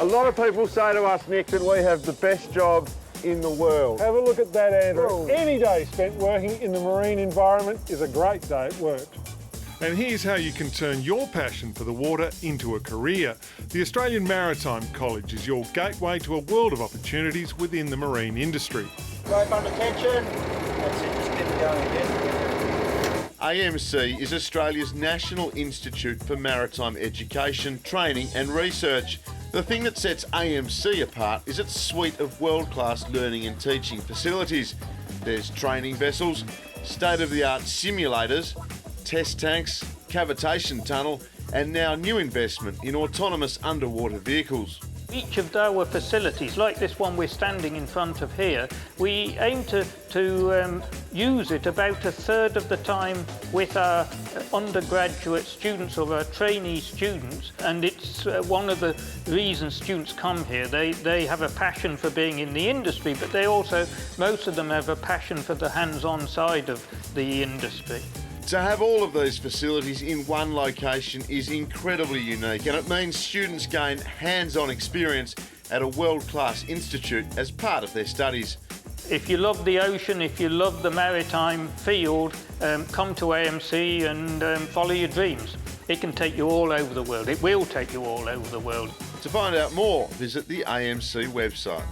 lot of people say to us, Nick, that we have the best job in the world. Have a look at that, Andrew. Oh. Any day spent working in the marine environment is a great day at work. And here's how you can turn your passion for the water into a career. The Australian Maritime College is your gateway to a world of opportunities within the marine industry. Rope under tension. That's it, just keep it going again. AMC is Australia's National Institute for Maritime Education, Training and Research. The thing that sets AMC apart is its suite of world-class learning and teaching facilities. There's training vessels, state-of-the-art simulators, test tanks, cavitation tunnel, and now new investment in autonomous underwater vehicles. Each of our facilities, like this one we're standing in front of here, we aim to use it about a third of the time with our undergraduate students or our trainee students, and it's one of the reasons students come here. They have a passion for being in the industry, but they also, most of them have a passion for the hands-on side of the industry. To have all of these facilities in one location is incredibly unique, and it means students gain hands-on experience at a world-class institute as part of their studies. If you love the ocean, if you love the maritime field, come to AMC and follow your dreams. It can take you all over the world. It will take you all over the world. To find out more, visit the AMC website.